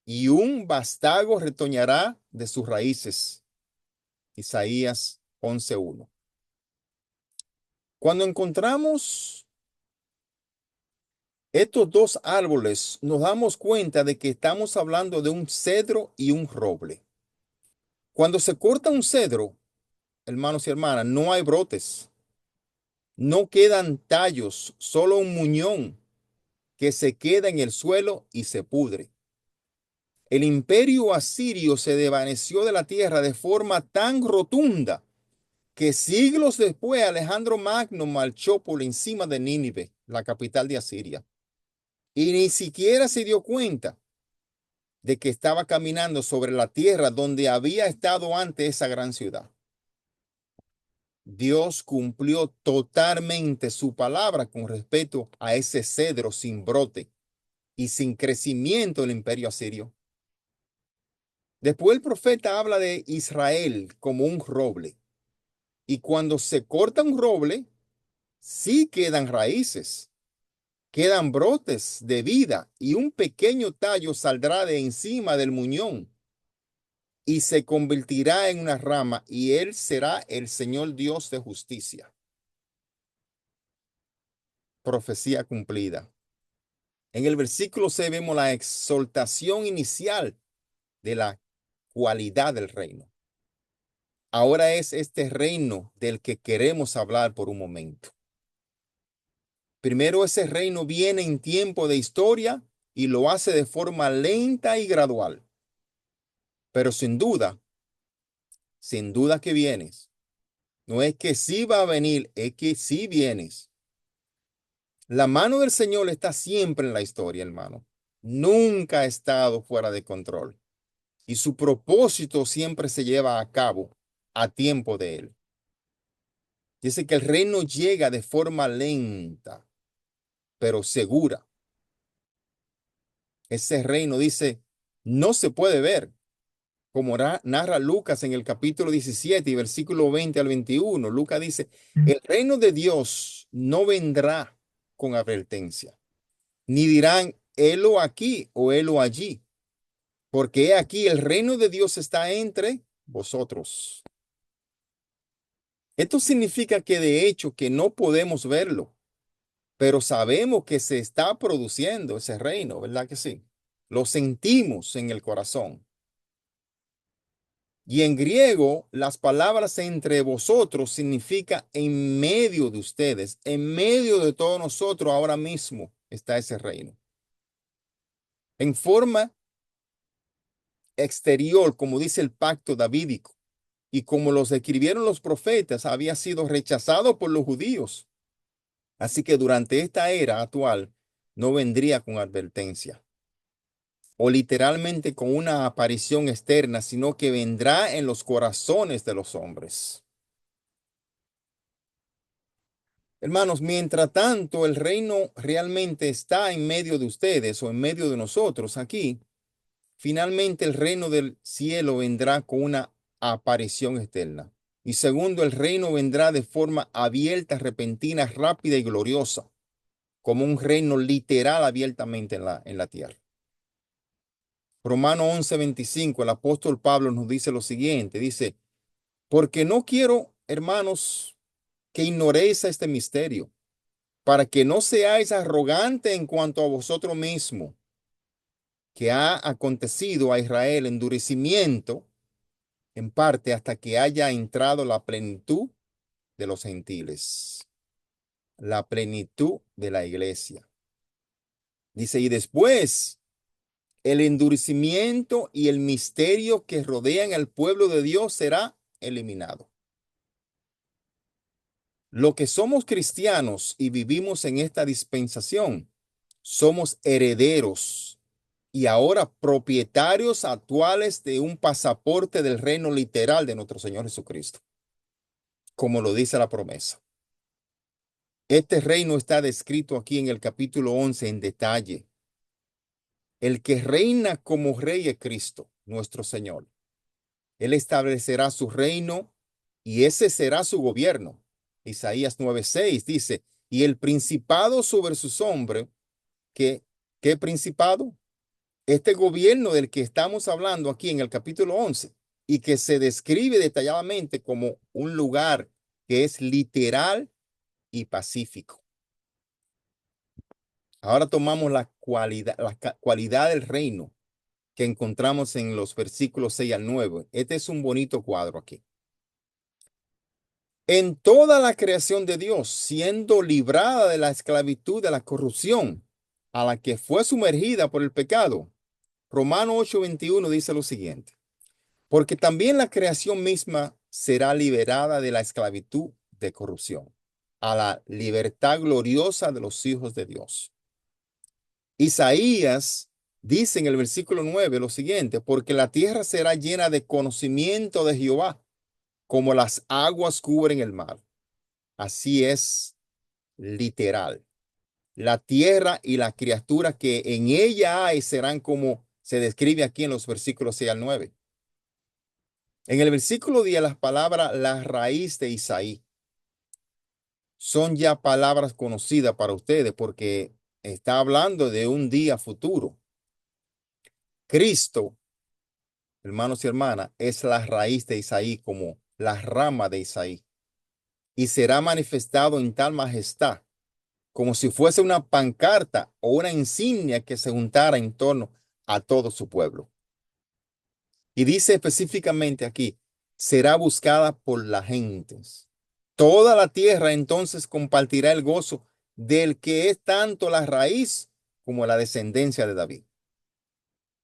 y un vástago retoñará de sus raíces. Isaías 11:1. Cuando encontramos estos dos árboles, nos damos cuenta de que estamos hablando de un cedro y un roble. Cuando se corta un cedro, hermanos y hermanas, no hay brotes, no quedan tallos, solo un muñón que se queda en el suelo y se pudre. El imperio asirio se desvaneció de la tierra de forma tan rotunda que siglos después Alejandro Magno marchó por encima de Nínive, la capital de Asiria, y ni siquiera se dio cuenta de que estaba caminando sobre la tierra donde había estado antes esa gran ciudad. Dios cumplió totalmente su palabra con respecto a ese cedro sin brote y sin crecimiento del imperio asirio. Después el profeta habla de Israel como un roble. Y cuando se corta un roble, sí quedan raíces, quedan brotes de vida y un pequeño tallo saldrá de encima del muñón. y se convertirá en una rama, y él será el Señor Dios de justicia. Profecía cumplida. En el versículo 6 vemos la exaltación inicial de la cualidad del reino. Ahora es este reino del que queremos hablar por un momento. Primero, ese reino viene en tiempo de historia y lo hace de forma lenta y gradual. Pero sin duda que vienes. No es que sí va a venir, es que sí vienes. La mano del Señor está siempre en la historia, hermano. Nunca ha estado fuera de control. Y su propósito siempre se lleva a cabo a tiempo de él. Dice que el reino llega de forma lenta, pero segura. Ese reino, dice, no se puede ver, como narra Lucas en el capítulo 17 y versículo 20 al 21. Lucas dice, el reino de Dios no vendrá con advertencia, ni dirán, helo aquí o helo allí, porque he aquí el reino de Dios está entre vosotros. Esto significa que de hecho que no podemos verlo, pero sabemos que se está produciendo ese reino, ¿verdad que sí? Lo sentimos en el corazón. Y en griego, las palabras entre vosotros significa en medio de ustedes, en medio de todos nosotros ahora mismo está ese reino. En forma exterior, como dice el pacto davídico, y como los escribieron los profetas, había sido rechazado por los judíos. Así que durante esta era actual no vendría con advertencia o literalmente con una aparición externa, sino que vendrá en los corazones de los hombres. Hermanos, mientras tanto el reino realmente está en medio de ustedes o en medio de nosotros aquí, finalmente el reino del cielo vendrá con una aparición externa. Y segundo, el reino vendrá de forma abierta, repentina, rápida y gloriosa, como un reino literal abiertamente en la tierra. Romanos 11:25, el apóstol Pablo nos dice lo siguiente, dice, porque no quiero, hermanos, que ignoréis este misterio, para que no seáis arrogantes en cuanto a vosotros mismos, que ha acontecido a Israel endurecimiento en parte hasta que haya entrado la plenitud de los gentiles, la plenitud de la iglesia. Dice, y después el endurecimiento y el misterio que rodean al pueblo de Dios será eliminado. Lo que somos cristianos y vivimos en esta dispensación, somos herederos y ahora propietarios actuales de un pasaporte del reino literal de nuestro Señor Jesucristo, como lo dice la promesa. Este reino está descrito aquí en el capítulo 11 en detalle. El que reina como rey es Cristo, nuestro Señor. Él establecerá su reino y ese será su gobierno. Isaías 9:6 dice, y el principado sobre sus hombres, ¿qué principado? Este gobierno del que estamos hablando aquí en el capítulo 11 y que se describe detalladamente como un lugar que es literal y pacífico. Ahora tomamos la cualidad del reino que encontramos en los versículos 6 al 9. Este es un bonito cuadro aquí. En toda la creación de Dios, siendo librada de la esclavitud de la corrupción a la que fue sumergida por el pecado. Romanos 8:21 dice lo siguiente, porque también la creación misma será liberada de la esclavitud de corrupción a la libertad gloriosa de los hijos de Dios. Isaías dice en el versículo 9 lo siguiente, porque la tierra será llena de conocimiento de Jehová, como las aguas cubren el mar. Así es, literal. La tierra y la criatura que en ella hay serán como se describe aquí en los versículos 6 al 9. En el versículo 10, las palabras la raíz de Isaí son ya palabras conocidas para ustedes porque está hablando de un día futuro. Cristo, hermanos y hermanas, es la raíz de Isaí, como la rama de Isaí, y será manifestado en tal majestad, como si fuese una pancarta o una insignia que se juntara en torno a todo su pueblo. Y dice específicamente aquí, será buscada por las gentes. Toda la tierra entonces compartirá el gozo del que es tanto la raíz como la descendencia de David.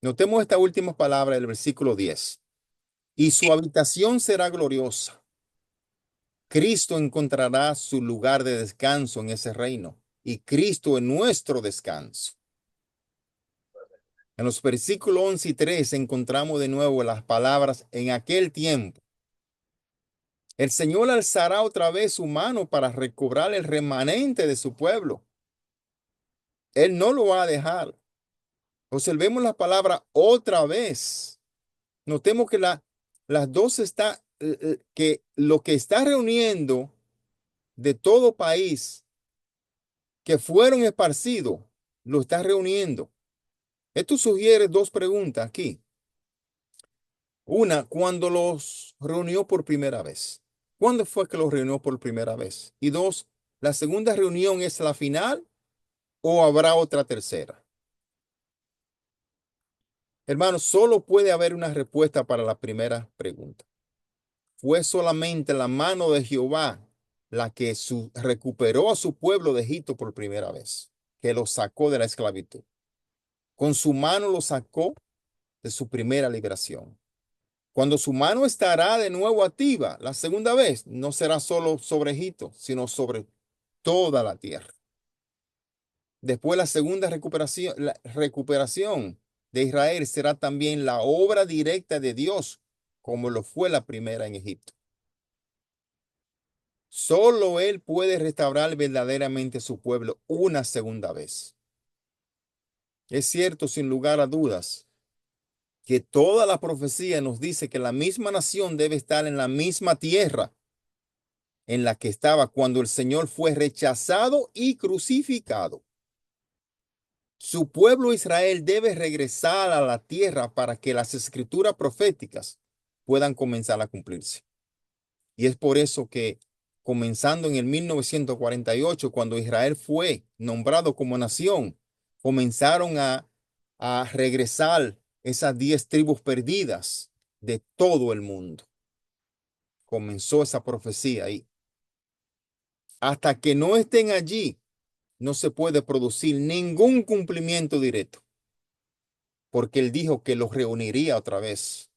Notemos esta última palabra del versículo 10. Y su habitación será gloriosa. Cristo encontrará su lugar de descanso en ese reino, y Cristo es nuestro descanso. En los versículos 11 y 13 encontramos de nuevo las palabras en aquel tiempo. El Señor alzará otra vez su mano para recobrar el remanente de su pueblo. Él no lo va a dejar. Observemos la palabra otra vez. Notemos que las dos está, que lo que está reuniendo de todo país que fueron esparcidos, lo está reuniendo. Esto sugiere dos preguntas aquí. Una, ¿cuándo los reunió por primera vez? ¿Cuándo fue que los reunió por primera vez? Y dos, ¿la segunda reunión es la final o habrá otra tercera? Hermanos, solo puede haber una respuesta para la primera pregunta. Fue solamente la mano de Jehová la que recuperó a su pueblo de Egipto por primera vez, que lo sacó de la esclavitud. Con su mano lo sacó de su primera liberación. Cuando su mano estará de nuevo activa, la segunda vez, no será solo sobre Egipto, sino sobre toda la tierra. Después la recuperación de Israel será también la obra directa de Dios, como lo fue la primera en Egipto. Solo Él puede restaurar verdaderamente su pueblo una segunda vez. Es cierto, sin lugar a dudas, que toda la profecía nos dice que la misma nación debe estar en la misma tierra en la que estaba cuando el Señor fue rechazado y crucificado. Su pueblo Israel debe regresar a la tierra para que las escrituras proféticas puedan comenzar a cumplirse. Y es por eso que, comenzando en el 1948, cuando Israel fue nombrado como nación, comenzaron a regresar esas 10 tribus perdidas de todo el mundo. Comenzó esa profecía ahí. Hasta que no estén allí, no se puede producir ningún cumplimiento directo, porque Él dijo que los reuniría otra vez.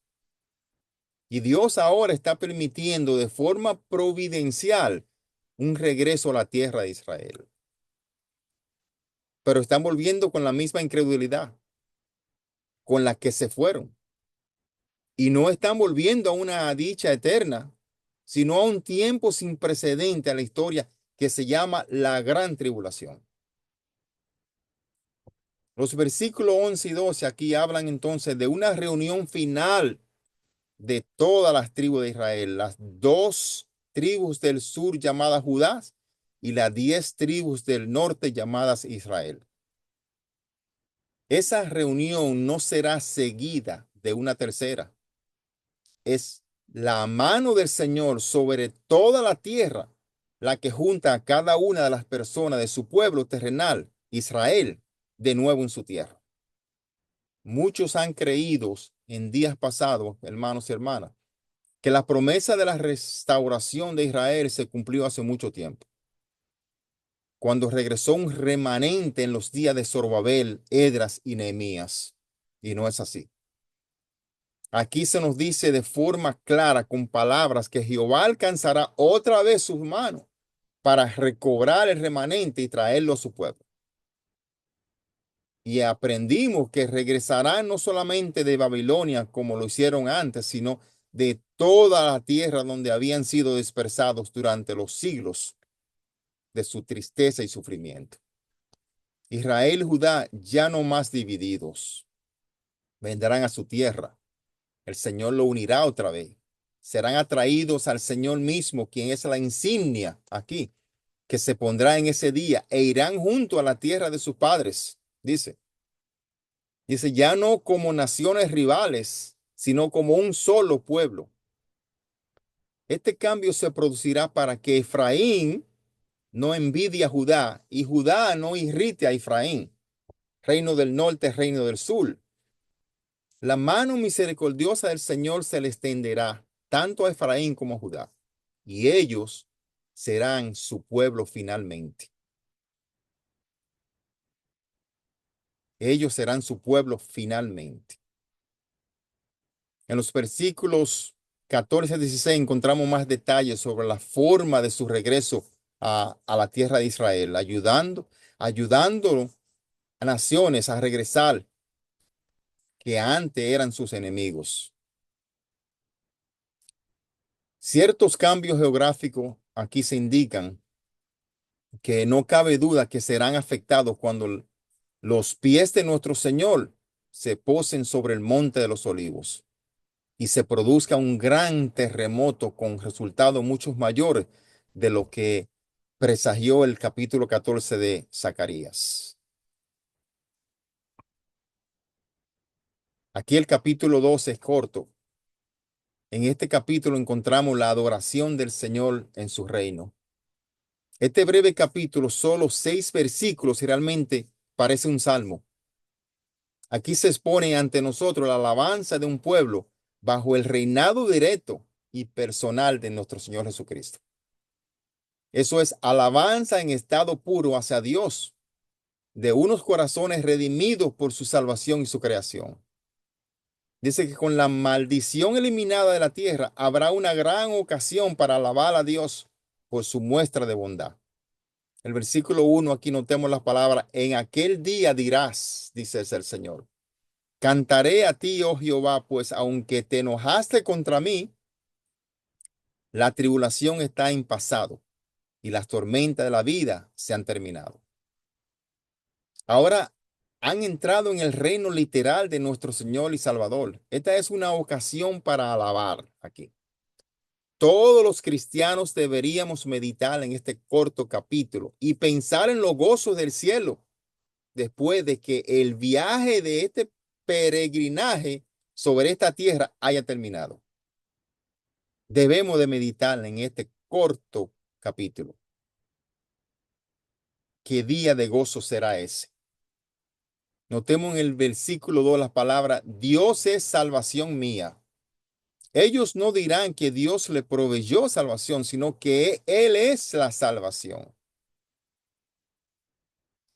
Y Dios ahora está permitiendo de forma providencial un regreso a la tierra de Israel. Pero están volviendo con la misma incredulidad con la que se fueron. Y no están volviendo a una dicha eterna, sino a un tiempo sin precedente a la historia que se llama la gran tribulación. Los versículos 11 y 12 aquí hablan entonces de una reunión final de todas las tribus de Israel, las 2 tribus del sur llamadas Judá y las 10 tribus del norte llamadas Israel. Esa reunión no será seguida de una tercera. Es la mano del Señor sobre toda la tierra la que junta a cada una de las personas de su pueblo terrenal, Israel, de nuevo en su tierra. Muchos han creído en días pasados, hermanos y hermanas, que la promesa de la restauración de Israel se cumplió hace mucho tiempo, cuando regresó un remanente en los días de Zorobabel, Esdras y Nehemías. Y no es así. Aquí se nos dice de forma clara, con palabras, que Jehová alcanzará otra vez sus manos para recobrar el remanente y traerlo a su pueblo. Y aprendimos que regresarán no solamente de Babilonia como lo hicieron antes, sino de toda la tierra donde habían sido dispersados durante los siglos de su tristeza y sufrimiento. Israel y Judá ya no más divididos. Vendrán a su tierra. El Señor lo unirá otra vez. Serán atraídos al Señor mismo, quien es la insignia aquí, que se pondrá en ese día, e irán junto a la tierra de sus padres. Dice, ya no como naciones rivales, sino como un solo pueblo. Este cambio se producirá para que Efraín no envidie a Judá y Judá no irrite a Efraín, reino del norte, reino del sur. La mano misericordiosa del Señor se le extenderá tanto a Efraín como a Judá, y ellos serán su pueblo finalmente. Ellos serán su pueblo finalmente. En los versículos 14 a 16 encontramos más detalles sobre la forma de su regreso a la tierra de Israel, ayudando a naciones a regresar que antes eran sus enemigos. Ciertos cambios geográficos aquí se indican que no cabe duda que serán afectados cuando los pies de nuestro Señor se posen sobre el monte de los olivos y se produzca un gran terremoto con resultados mucho mayores de lo que presagió el capítulo 14 de Zacarías. Aquí el capítulo 12 es corto. En este capítulo encontramos la adoración del Señor en su reino. Este breve capítulo, solo 6 versículos, realmente parece un salmo. Aquí se expone ante nosotros la alabanza de un pueblo bajo el reinado directo y personal de nuestro Señor Jesucristo. Eso es alabanza en estado puro hacia Dios, de unos corazones redimidos por su salvación y su creación. Dice que con la maldición eliminada de la tierra habrá una gran ocasión para alabar a Dios por su muestra de bondad. El versículo 1, aquí notemos las palabras: en aquel día dirás, dice el Señor, cantaré a ti, oh Jehová, pues aunque te enojaste contra mí, la tribulación está en pasado y las tormentas de la vida se han terminado. Ahora han entrado en el reino literal de nuestro Señor y Salvador. Esta es una ocasión para alabar aquí. Todos los cristianos deberíamos meditar en este corto capítulo y pensar en los gozos del cielo después de que el viaje de este peregrinaje sobre esta tierra haya terminado. Debemos de meditar en este corto capítulo. ¿Qué día de gozo será ese? Notemos en el versículo 2 las palabras: Dios es salvación mía. Ellos no dirán que Dios le proveyó salvación, sino que Él es la salvación.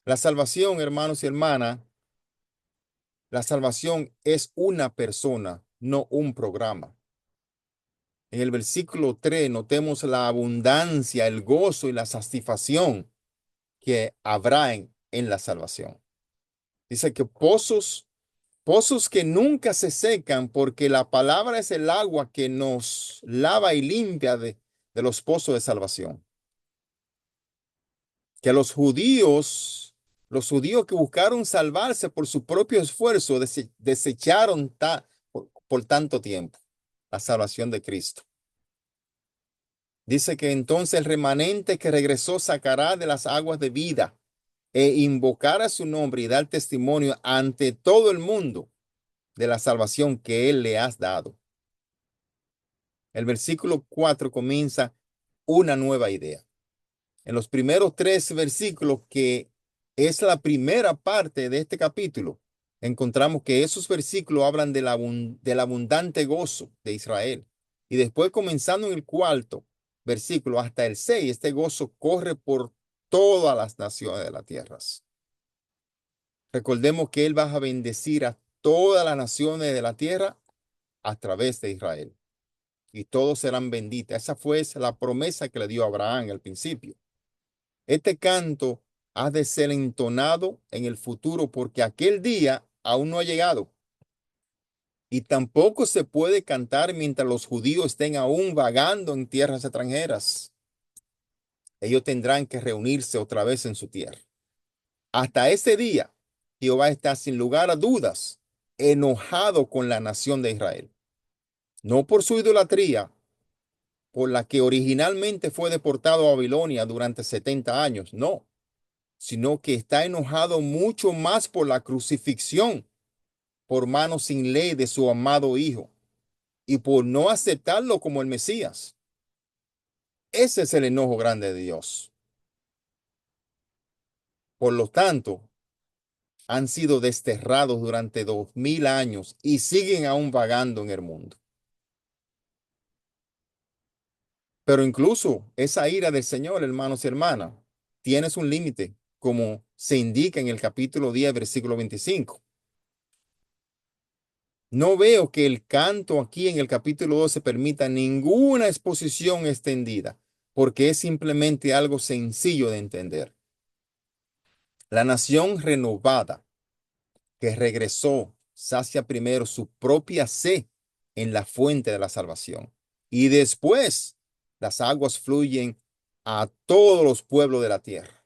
La salvación, hermanos y hermanas, la salvación es una persona, no un programa. En el versículo 3 notemos la abundancia, el gozo y la satisfacción que habrá en la salvación. Dice que pozos que nunca se secan, porque la palabra es el agua que nos lava y limpia de los pozos de salvación. Que los judíos que buscaron salvarse por su propio esfuerzo, desecharon por tanto tiempo la salvación de Cristo. Dice que entonces el remanente que regresó sacará de las aguas de vida e invocará su nombre y dar testimonio ante todo el mundo de la salvación que Él le has dado. El versículo 4 comienza una nueva idea. En los primeros 3 versículos, que es la primera parte de este capítulo, encontramos que esos versículos hablan del abundante gozo de Israel. Y después, comenzando en el 4º versículo hasta el 6, este gozo corre por todas las naciones de las tierras. Recordemos que Él va a bendecir a todas las naciones de la tierra a través de Israel. Y todos serán benditos. Esa fue la promesa que le dio a Abraham al principio. Este canto ha de ser entonado en el futuro, porque aquel día aún no ha llegado. Y tampoco se puede cantar mientras los judíos estén aún vagando en tierras extranjeras. Ellos tendrán que reunirse otra vez en su tierra. Hasta ese día, Jehová está sin lugar a dudas enojado con la nación de Israel. No por su idolatría, por la que originalmente fue deportado a Babilonia durante 70 años, no, sino que está enojado mucho más por la crucifixión por mano sin ley de su amado Hijo, y por no aceptarlo como el Mesías. Ese es el enojo grande de Dios. Por lo tanto, han sido desterrados durante 2000 años y siguen aún vagando en el mundo. Pero incluso esa ira del Señor, hermanos y hermanas, tiene un límite, como se indica en el capítulo 10, versículo 25. No veo que el canto aquí en el capítulo 12 permita ninguna exposición extendida, porque es simplemente algo sencillo de entender. La nación renovada que regresó sacia primero su propia sed en la fuente de la salvación, y después las aguas fluyen a todos los pueblos de la tierra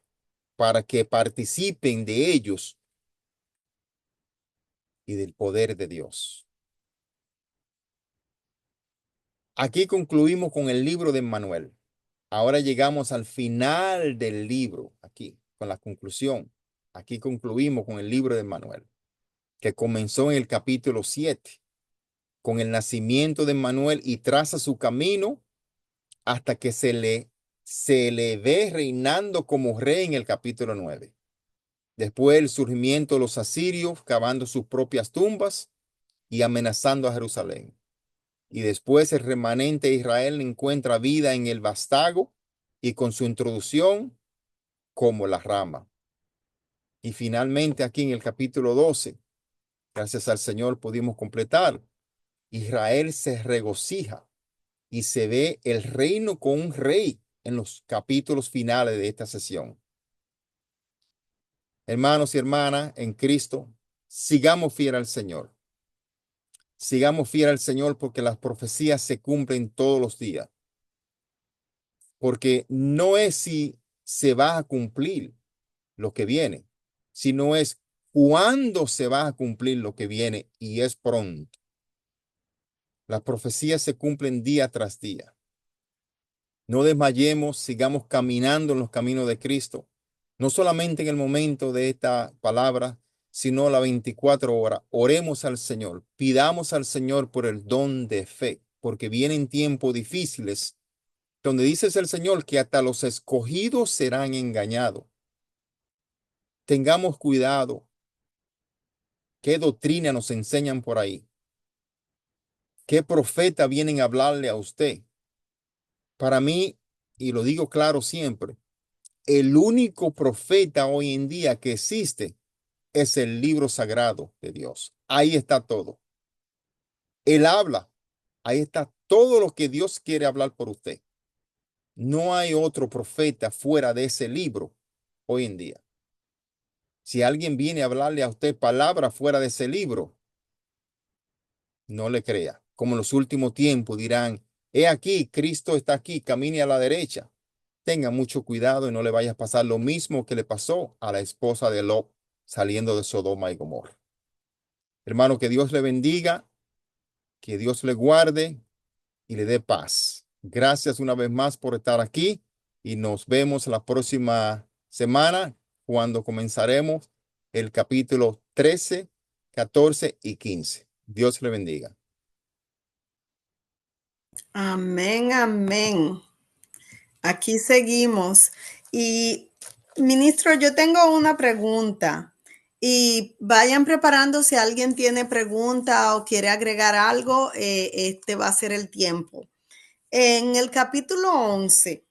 para que participen de ellos y del poder de Dios. Aquí concluimos con el libro de Emmanuel. Ahora llegamos al final del libro, aquí, con la conclusión. Aquí concluimos con el libro de Emmanuel, que comenzó en el capítulo 7, con el nacimiento de Emmanuel y traza su camino hasta que se le ve reinando como rey en el capítulo 9. Después el surgimiento de los asirios, cavando sus propias tumbas y amenazando a Jerusalén. Y después el remanente de Israel encuentra vida en el vástago y con su introducción como la rama. Y finalmente aquí en el capítulo 12, gracias al Señor pudimos completar. Israel se regocija y se ve el reino con un rey en los capítulos finales de esta sesión. Hermanos y hermanas en Cristo, sigamos fiel al Señor. Sigamos fiel al Señor porque las profecías se cumplen todos los días. Porque no es si se va a cumplir lo que viene, sino es cuándo se va a cumplir lo que viene, y es pronto. Las profecías se cumplen día tras día. No desmayemos, sigamos caminando en los caminos de Cristo, no solamente en el momento de esta palabra, sino las 24 horas. Oremos al Señor, pidamos al Señor por el don de fe, porque vienen tiempos difíciles donde dices el Señor que hasta los escogidos serán engañados. Tengamos cuidado. ¿Qué doctrina nos enseñan por ahí? ¿Qué profeta vienen a hablarle a usted? Para mí, y lo digo claro siempre, el único profeta hoy en día que existe es el libro sagrado de Dios. Ahí está todo. Él habla. Ahí está todo lo que Dios quiere hablar por usted. No hay otro profeta fuera de ese libro hoy en día. Si alguien viene a hablarle a usted palabras fuera de ese libro, no le crea. Como en los últimos tiempos dirán, he aquí, Cristo está aquí, camine a la derecha. Tenga mucho cuidado y no le vaya a pasar lo mismo que le pasó a la esposa de Lot saliendo de Sodoma y Gomorra. Hermano, que Dios le bendiga, que Dios le guarde y le dé paz. Gracias una vez más por estar aquí y nos vemos la próxima semana cuando comenzaremos el capítulo 13, 14 y 15. Dios le bendiga. Amén, amén. Aquí seguimos. Y ministro, yo tengo una pregunta y vayan preparando si alguien tiene pregunta o quiere agregar algo, este va a ser el tiempo. En el capítulo 11,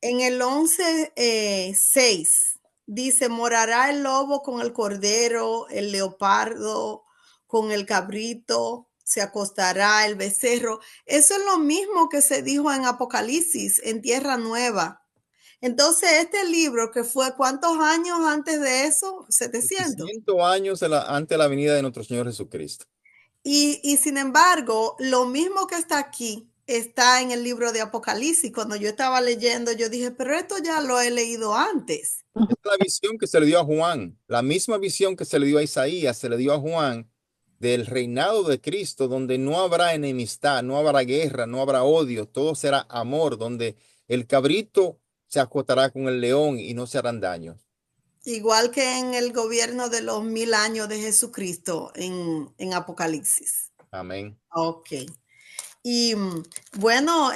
en el 11:6, dice, morará el lobo con el cordero, el leopardo con el cabrito, se acostará el becerro. Eso es lo mismo que se dijo en Apocalipsis, en Tierra Nueva. Entonces, este libro que fue, ¿cuántos años antes de eso? 700. 100 años antes de la venida de nuestro Señor Jesucristo. Y sin embargo, lo mismo que está aquí está en el libro de Apocalipsis. Cuando yo estaba leyendo, yo dije, pero esto ya lo he leído antes. Es la visión que se le dio a Juan, la misma visión que se le dio a Isaías, se le dio a Juan del reinado de Cristo, donde no habrá enemistad, no habrá guerra, no habrá odio, todo será amor, donde el cabrito se acotará con el león y no se harán daño. Igual que en el gobierno de los 1000 años de Jesucristo en Apocalipsis. Amén. Ok. Y bueno,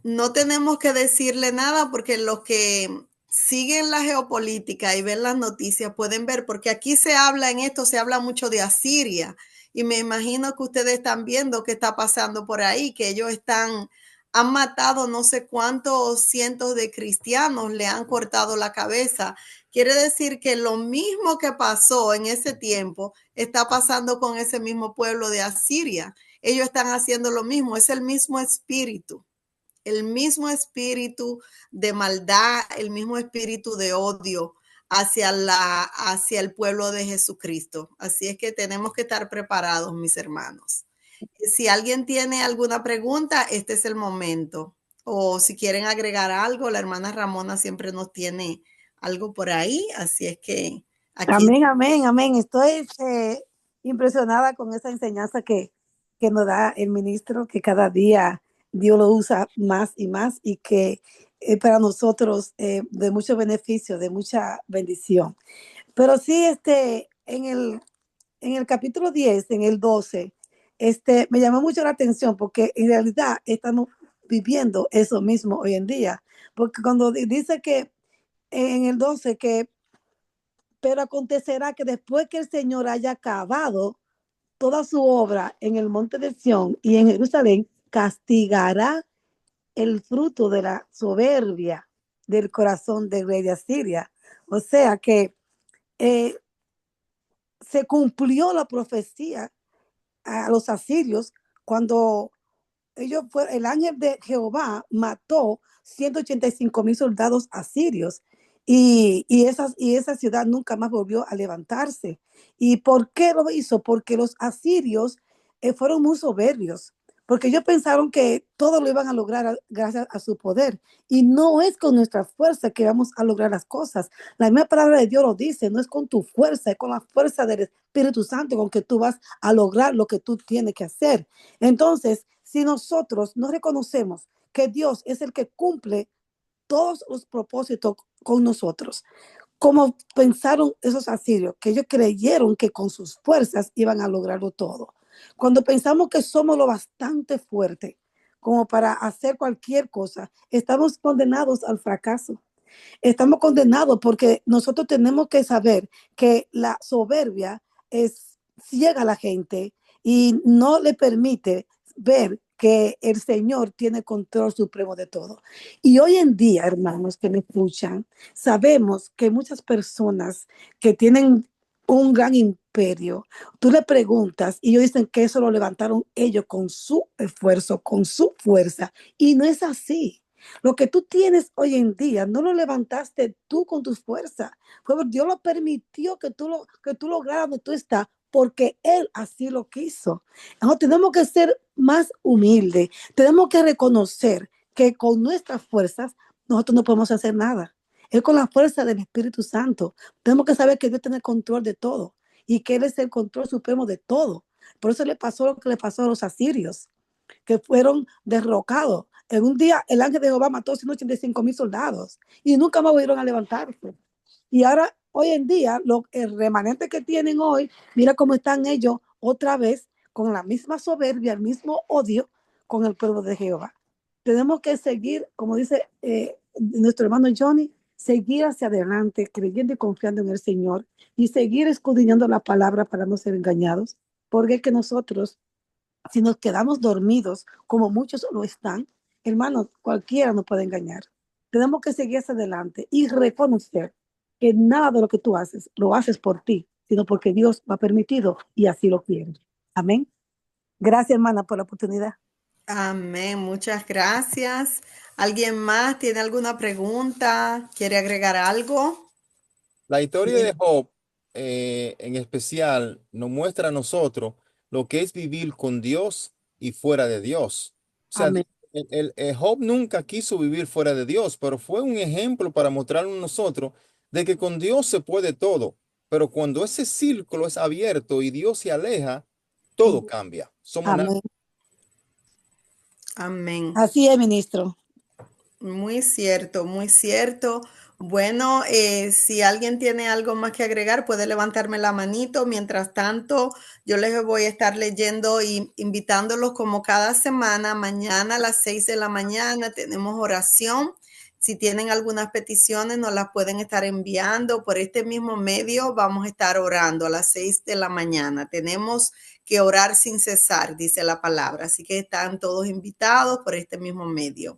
no tenemos que decirle nada porque los que siguen la geopolítica y ven las noticias pueden ver, porque aquí se habla en esto, se habla mucho de Asiria. Y me imagino que ustedes están viendo qué está pasando por ahí, que ellos han matado no sé cuántos cientos de cristianos, le han cortado la cabeza. Quiere decir que lo mismo que pasó en ese tiempo está pasando con ese mismo pueblo de Asiria. Ellos están haciendo lo mismo, es el mismo espíritu de maldad, el mismo espíritu de odio hacia el pueblo de Jesucristo. Así es que tenemos que estar preparados, mis hermanos. Si alguien tiene alguna pregunta, este es el momento. O si quieren agregar algo, la hermana Ramona siempre nos tiene algo por ahí, así es que aquí. Amén, amén, amén. Estoy impresionada con esa enseñanza que nos da el ministro, que cada día Dios lo usa más y más y que es para nosotros de mucho beneficio, de mucha bendición. Pero sí, en el capítulo 10, en el 12, me llamó mucho la atención porque en realidad estamos viviendo eso mismo hoy en día. Porque cuando dice que en el 12 que pero acontecerá que después que el Señor haya acabado toda su obra en el monte de Sión y en Jerusalén, castigará el fruto de la soberbia del corazón del rey de Asiria. O sea que eh, se cumplió la profecía a los asirios cuando el ángel de Jehová mató 185,000 soldados asirios y esa ciudad nunca más volvió a levantarse. ¿Y por qué lo hizo? Porque los asirios fueron muy soberbios, porque ellos pensaron que todo lo iban a lograr gracias a su poder. Y no es con nuestra fuerza que vamos a lograr las cosas. La misma palabra de Dios lo dice, no es con tu fuerza, es con la fuerza del Espíritu Santo con que tú vas a lograr lo que tú tienes que hacer. Entonces, si nosotros no reconocemos que Dios es el que cumple todos los propósitos con nosotros, como pensaron esos asirios, que ellos creyeron que con sus fuerzas iban a lograrlo todo. Cuando pensamos que somos lo bastante fuerte como para hacer cualquier cosa, estamos condenados al fracaso. Estamos condenados porque nosotros tenemos que saber que la soberbia ciega a la gente y no le permite ver que el Señor tiene control supremo de todo. Y hoy en día, hermanos que me escuchan, sabemos que muchas personas que tienen un gran imperio, tú le preguntas y ellos dicen que eso lo levantaron ellos con su esfuerzo, con su fuerza, y no es así. Lo que tú tienes hoy en día no lo levantaste tú con tus fuerzas. Dios lo permitió que tú lograras donde tú estás porque Él así lo quiso. Entonces, tenemos que ser más humildes. Tenemos que reconocer que con nuestras fuerzas nosotros no podemos hacer nada. Es con la fuerza del Espíritu Santo. Tenemos que saber que Dios tiene el control de todo y que Él es el control supremo de todo. Por eso le pasó lo que le pasó a los asirios, que fueron derrocados. En un día el ángel de Jehová mató 185,000 soldados y nunca más volvieron a levantarse. Y ahora, hoy en día, el remanente que tienen hoy, mira cómo están ellos otra vez con la misma soberbia, el mismo odio con el pueblo de Jehová. Tenemos que seguir, como dice nuestro hermano Johnny, seguir hacia adelante, creyendo y confiando en el Señor y seguir escudriñando la palabra para no ser engañados, porque es que nosotros si nos quedamos dormidos, como muchos lo están, hermanos, cualquiera nos puede engañar. Tenemos que seguir hacia adelante y reconocer que nada de lo que tú haces lo haces por ti, sino porque Dios lo ha permitido y así lo quiere. Amén. Gracias, hermana, por la oportunidad. Amén, muchas gracias. ¿Alguien más tiene alguna pregunta? ¿Quiere agregar algo? La historia Bien. de Job, en especial, nos muestra a nosotros lo que es vivir con Dios y fuera de Dios. O sea, Amén. Job nunca quiso vivir fuera de Dios, pero fue un ejemplo para mostrarnos a nosotros de que con Dios se puede todo. Pero cuando ese círculo es abierto y Dios se aleja, todo cambia. Somos nada. Amén. Amén. Así es, ministro. Muy cierto, muy cierto. Bueno, si alguien tiene algo más que agregar, puede levantarme la manito. Mientras tanto, yo les voy a estar leyendo y invitándolos como cada semana. Mañana a las 6 de la mañana tenemos oración. Si tienen algunas peticiones, nos las pueden estar enviando por este mismo medio. Vamos a estar orando a las 6 de la mañana. Tenemos que orar sin cesar, dice la palabra. Así que están todos invitados por este mismo medio.